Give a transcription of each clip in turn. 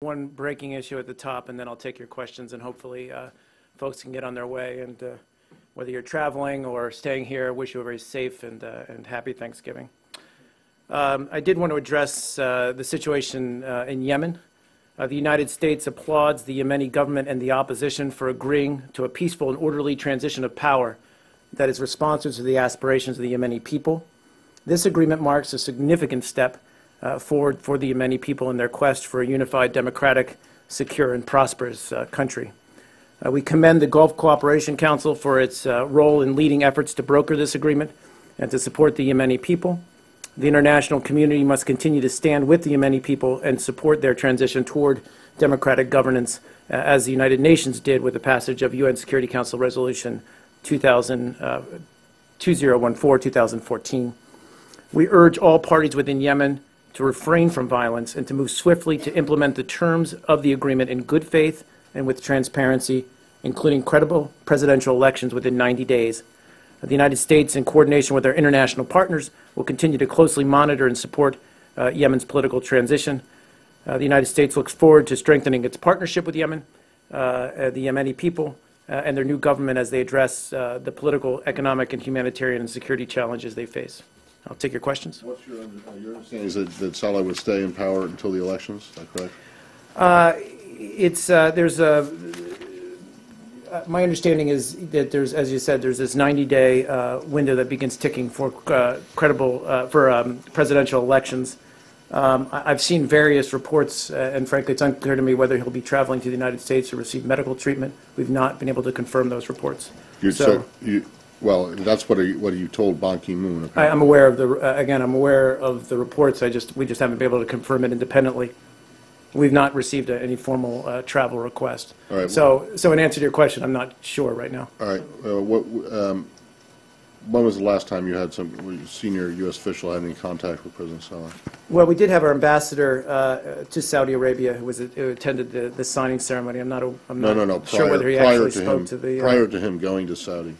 One breaking issue at the top, and then I'll take your questions, and hopefully folks can get on their way. And whether you're traveling or staying here, I wish you a very safe and happy Thanksgiving. I did want to address the situation in Yemen. The United States applauds the Yemeni government and the opposition for agreeing to a peaceful and orderly transition of power that is responsive to the aspirations of the Yemeni people. This agreement marks a significant step forward for the Yemeni people in their quest for a unified, democratic, secure, and prosperous country. We commend the Gulf Cooperation Council for its role in leading efforts to broker this agreement and to support the Yemeni people. The international community must continue to stand with the Yemeni people and support their transition toward democratic governance, as the United Nations did with the passage of UN Security Council Resolution 2014-2014. We urge all parties within Yemen to refrain from violence and to move swiftly to implement the terms of the agreement in good faith and with transparency, including credible presidential elections within 90 days. The United States, in coordination with our international partners, will continue to closely monitor and support Yemen's political transition. The United States looks forward to strengthening its partnership with Yemen, the Yemeni people, and their new government as they address the political, economic, and humanitarian and security challenges they face. I'll take your questions. What's your understanding is that Saleh would stay in power until the elections? Is that correct? My understanding is that there's, as you said, there's this 90-day window that begins ticking for presidential elections. I've seen various reports, and frankly, it's unclear to me whether he'll be traveling to the United States to receive medical treatment. We've not been able to confirm those reports. Well, that's what you told Ban Ki-moon. I'm aware of I'm aware of the reports. We just haven't been able to confirm it independently. We've not received any formal travel request. All right. So in answer to your question, I'm not sure right now. All right. When was the last time you had some senior U.S. official had any contact with President Saleh? Well, we did have our ambassador to Saudi Arabia who attended the signing ceremony. I'm not sure whether he actually spoke to the prior to him going to Saudi.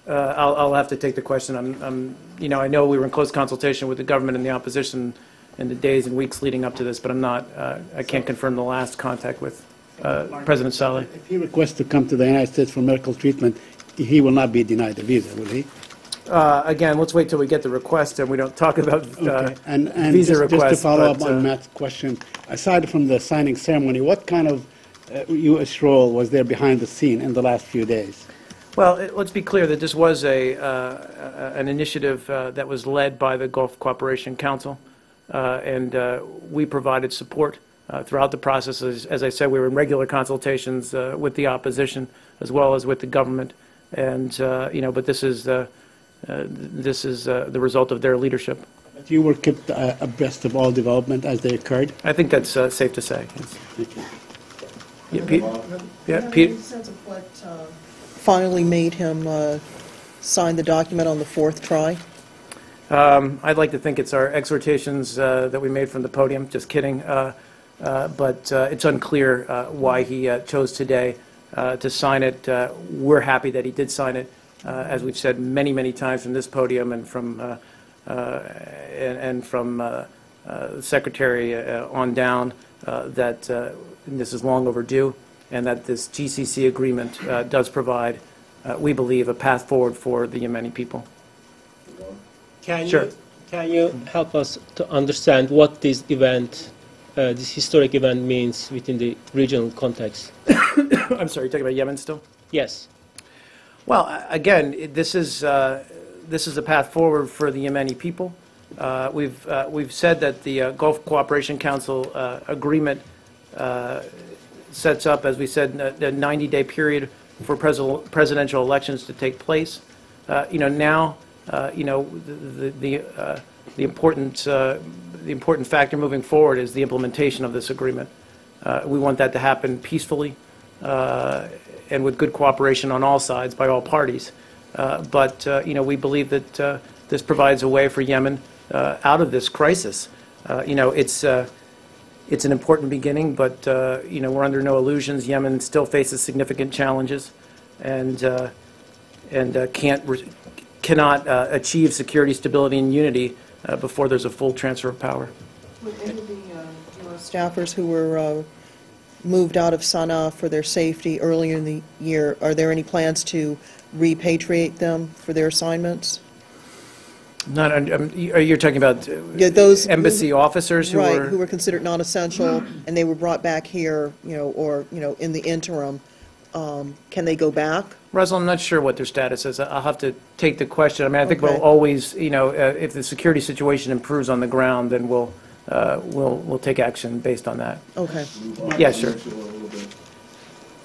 I'll have to take the question. I know we were in close consultation with the government and the opposition in the days and weeks leading up to this, but I can't confirm the last contact with President Saleh. If he requests to come to the United States for medical treatment, he will not be denied a visa, will he? Again, let's wait till we get the request and we don't talk about and visa requests. Just to follow up on Matt's question, aside from the signing ceremony, what kind of U.S. role was there behind the scene in the last few days? Well, let's be clear that this was an initiative that was led by the Gulf Cooperation Council, and we provided support throughout the process. As I said, we were in regular consultations with the opposition as well as with the government, and but this is the result of their leadership. But you were kept abreast of all development as they occurred? I think that's safe to say. Yes. Thank you. Yeah, Pete? Yeah, Pete? Any sense of what finally made him sign the document on the fourth try? I'd like to think it's our exhortations that we made from the podium. Just kidding. But it's unclear why he chose today to sign it. We're happy that he did sign it. As we've said many, many times from this podium and from the Secretary on down, that this is long overdue, and that this GCC agreement does provide, we believe, a path forward for the Yemeni people. Can you help us to understand what this event, this historic event, means within the regional context? I'm sorry, you're talking about Yemen still? Yes. Well, again, this is a path forward for the Yemeni people. We've said that the Gulf Cooperation Council agreement sets up, as we said, a 90-day period for presidential elections to take place. Now, the important factor moving forward is the implementation of this agreement. We want that to happen peacefully and with good cooperation on all sides by all parties. But we believe that this provides a way for Yemen out of this crisis. It's an important beginning, but we're under no illusions. Yemen still faces significant challenges, and cannot achieve security, stability, and unity before there's a full transfer of power. Would any of the U.S. staffers who were moved out of Sana'a for their safety earlier in the year, are there any plans to repatriate them for their assignments? Not, you're talking about Yeah, those embassy officers who Right, were? who were considered non-essential, and they were brought back here, or, in the interim. Can they go back? Russell, I'm not sure what their status is. I'll have to take the question. I mean, I think we'll Okay. always, if the security situation improves on the ground, then we'll take action based on that. Okay. Yeah, sure.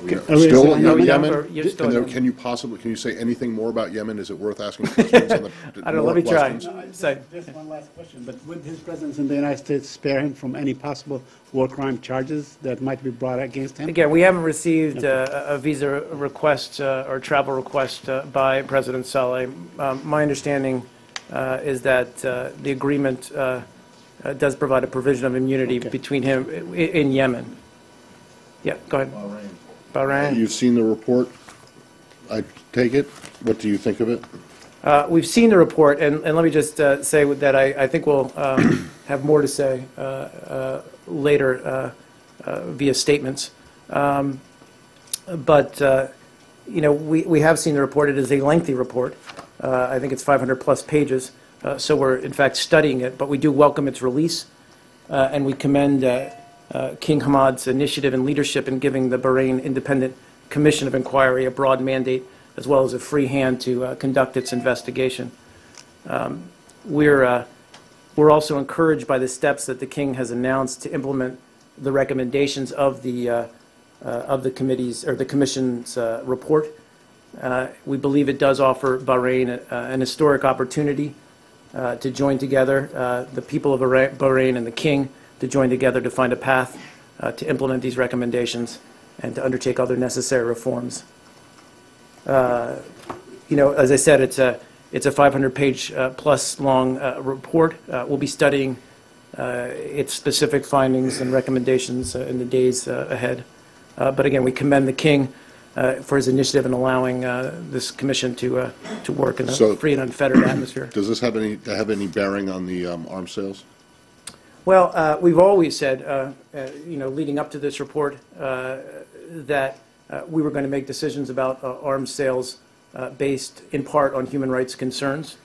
We are Are we still still in in Yemen? Yemen? You're still in Yemen. Can you say anything more about Yemen? Is it worth asking questions on the I don't know, let me more try. questions? Say. Just one last question, but would his presence in the United States spare him from any possible war crime charges that might be brought against him? Again, we haven't received a visa request or travel request by President Saleh. My understanding is that the agreement does provide a provision of immunity Okay. between him in Yemen. Yeah, go ahead. Bahrain. You've seen the report, I take it? What do you think of it? We've seen the report, and let me just say that I think we'll have more to say later via statements. But we have seen the report. It is a lengthy report. I think it's 500-plus pages, so we're, in fact, studying it. But we do welcome its release, and we commend King Hamad's initiative and leadership in giving the Bahrain Independent Commission of Inquiry a broad mandate as well as a free hand to conduct its investigation. We're also encouraged by the steps that the King has announced to implement the recommendations of the committee's or the Commission's report. We believe it does offer Bahrain an historic opportunity to join together, the people of Bahrain and the King, to join together to find a path to implement these recommendations and to undertake other necessary reforms. As I said, it's a 500-page plus long report. We'll be studying its specific findings and recommendations in the days ahead. But again, we commend the King for his initiative in allowing this commission to work in a So- free and unfettered atmosphere. Does this have any bearing on the arms sales? Well, we've always said, leading up to this report, that we were going to make decisions about arms sales based in part on human rights concerns.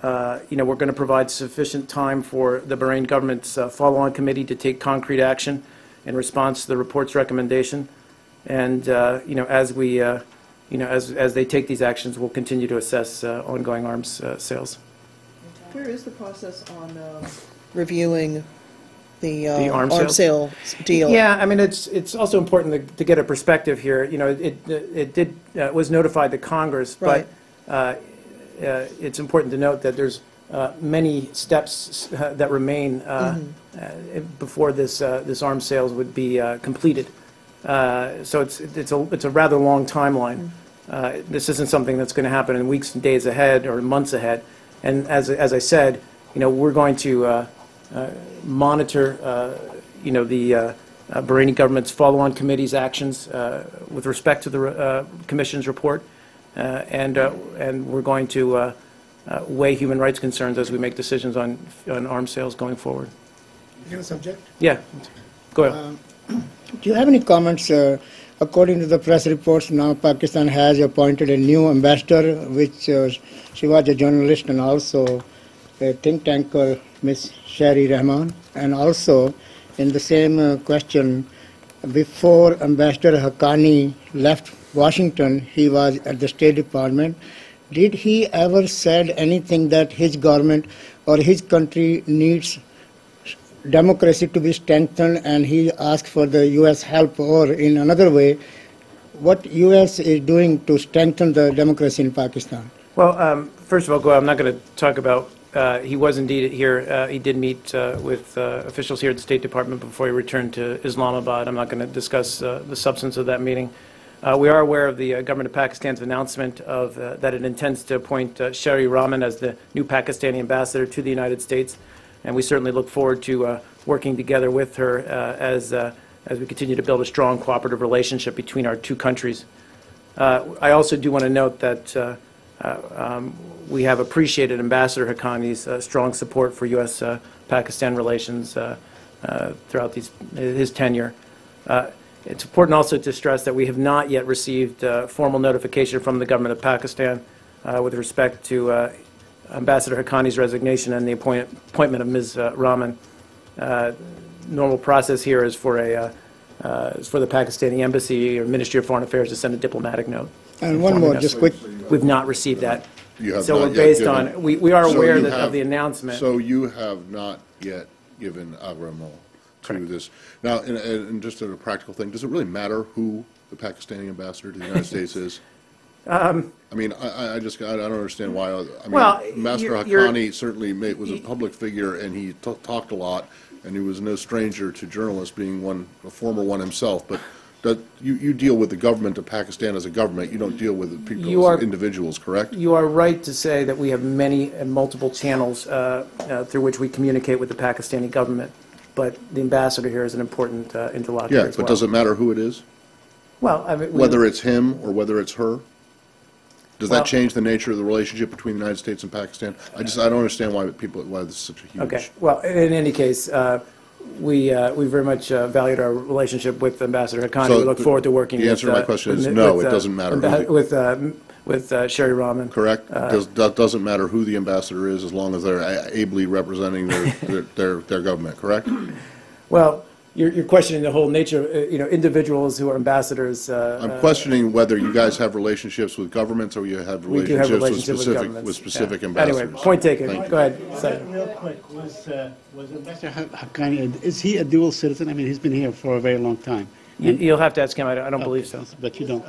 We're going to provide sufficient time for the Bahrain government's follow-on committee to take concrete action in response to the report's recommendation. And, as they take these actions, we'll continue to assess ongoing arms sales. Where is the process on reviewing the arms arms sale deal? Yeah, I mean, it's also important to get a perspective here. It was notified to Congress, Right. but it's important to note that there's many steps that remain before this arms sales would be completed. So it's a rather long timeline. This isn't something that's going to happen in weeks and days ahead or months ahead. And as I said, we're going to monitor, the Bahraini government's follow-on committee's actions with respect to the Commission's report, and we're going to weigh human rights concerns as we make decisions on arms sales going forward. Give a subject. Yeah, go ahead. Do you have any comments? According to the press reports, now Pakistan has appointed a new ambassador, which she was a journalist and also a think tanker, Ms. Shari Rahman. And also, in the same question, before Ambassador Haqqani left Washington, he was at the State Department. Did he ever said anything that his government or his country needs democracy to be strengthened, and he asked for the U.S. help, or in another way, what U.S. is doing to strengthen the democracy in Pakistan? Well, first of all, I'm not going to talk about, he was indeed here. He did meet with officials here at the State Department before he returned to Islamabad. I'm not going to discuss the substance of that meeting. We are aware of the government of Pakistan's announcement of that it intends to appoint Shari Rahman as the new Pakistani ambassador to the United States, and we certainly look forward to working together with her as we continue to build a strong cooperative relationship between our two countries. I also do want to note that we have appreciated Ambassador Haqqani's strong support for U.S.-Pakistan relations throughout his tenure. It's important also to stress that we have not yet received formal notification from the government of Pakistan with respect to Ambassador Haqqani's resignation and the appointment of Ms. Rahman. Normal process here is for the Pakistani embassy or Ministry of Foreign Affairs to send a diplomatic note. And one informing more, us. just quick. We've not received that. You have So not we're yet based given- on, we are So aware you that have- of the announcement. So you have not yet given agreement to this. Now, and just a practical thing, does it really matter who the Pakistani ambassador to the United States is? I mean, I don't understand why. Well, Ambassador you're- Haqqani certainly was a public figure, and he talked a lot, and he was no stranger to journalists, being a former one himself. But you deal with the government of Pakistan as a government. You don't deal with the people You are- as individuals, correct? You are right to say that we have many and multiple channels through which we communicate with the Pakistani government, but the ambassador here is an important interlocutor Yeah, as well. but does it matter who it is? Well, I mean, Whether it's him or whether it's her? Does Well- that change the nature of the relationship between the United States and Pakistan? I don't understand why this is such a huge. Okay, well, in any case, we very much valued our relationship with Ambassador Haqqani. So We look forward to working with... the answer to my question is with, no, it doesn't matter who With Sherry Rahman. Correct? That doesn't matter who the ambassador is as long as they're ably representing their government, correct? Well, you're questioning the whole nature of, individuals who are ambassadors. I'm questioning whether you guys have relationships with governments or you have We do have relationships relationships with with governments. specific Yeah. ambassadors. Anyway, point taken. Thank you. Go ahead. Second. Real quick, was Ambassador Haqqani, is he a dual citizen? I mean, he's been here for a very long time. You'll have to ask him. I don't believe so. But you don't.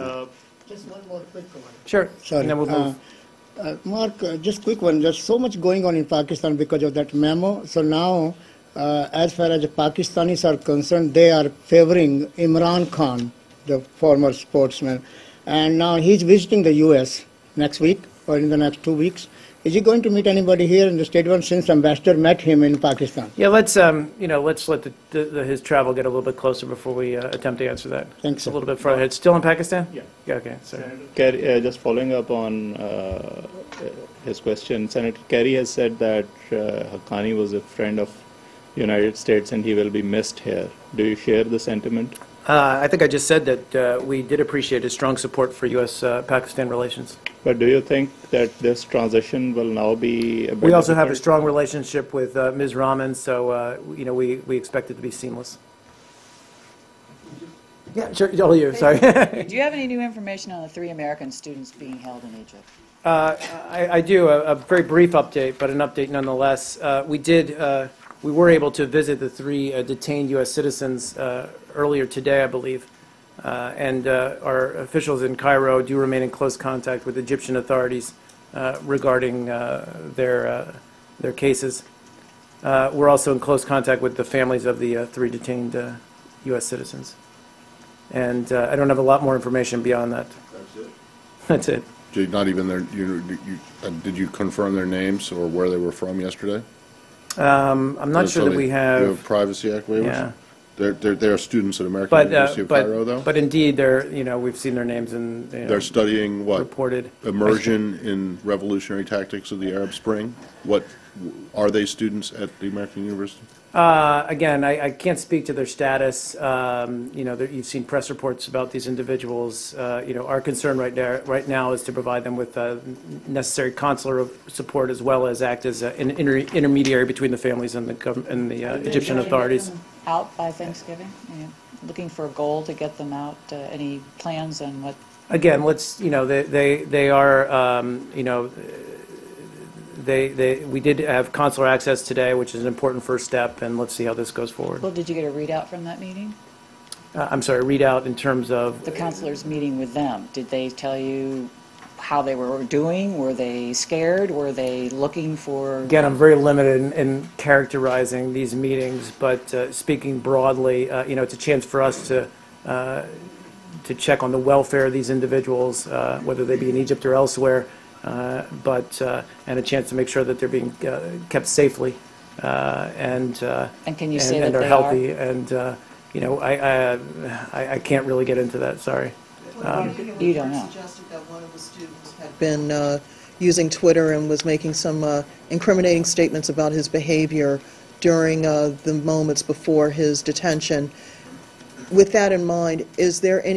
Just one more quick one. Sure. Sorry. And then we'll move. Mark, just quick one. There's so much going on in Pakistan because of that memo. So now, as far as the Pakistanis are concerned, they are favoring Imran Khan, the former sportsman. And now he's visiting the U.S. next week or in the next 2 weeks. Is he going to meet anybody here in the State Department since Ambassador met him in Pakistan? Yeah, let's let his travel get a little bit closer before we attempt to answer that. Thanks, It's sir. a little bit further ahead. Still in Pakistan? Yeah. Okay, sorry. Kerry, just following up on his question, Senator Kerry has said that Haqqani was a friend of United States and he will be missed here. Do you share the sentiment? I think I just said that we did appreciate his strong support for U.S.-Pakistan relations. But do you think that this transition will now be a bit We also have a difficult? strong relationship with Ms. Rahman, so we expect it to be seamless. Yeah, sure. All you. Sorry. Do you have any new information on the 3 American students being held in Egypt? I do, a very brief update, but an update nonetheless. We were able to visit the 3 detained U.S. citizens earlier today, I believe, and our officials in Cairo do remain in close contact with Egyptian authorities regarding their cases. We're also in close contact with the families of the 3 detained U.S. citizens. And I don't have a lot more information beyond that. That's it? That's it. Not even did you confirm their names or where they were from yesterday? I'm not sure that we You have, Privacy Act waivers? yeah. They're students at American But, University of Cairo, though? but indeed, we've seen their names and, They're studying what? reported. Immersion in revolutionary tactics of the Arab Spring? Are they students at the American University? Again, I can't speak to their status. You've seen press reports about these individuals. Our concern right now is to provide them with necessary consular support as well as act as an intermediary between the families and the Egyptian authorities. Out by Thanksgiving? Looking for a goal to get them out? Any plans on what? Again, they are, we did have consular access today, which is an important first step, and let's see how this goes forward. Well, did you get a readout from that meeting? I'm sorry, readout in terms of, The counselors meeting with them, did they tell you how they were doing? Were they scared? Were they looking for? again, I'm very limited in characterizing these meetings, but speaking broadly, it's a chance for us to check on the welfare of these individuals, whether they be in Egypt or elsewhere, and a chance to make sure that they're being kept safely and can you say that are they healthy. And I can't really get into that. Sorry. You don't know. Suggested that one of the students had been using Twitter and was making some incriminating statements about his behavior during the moments before his detention. with that in mind, is there any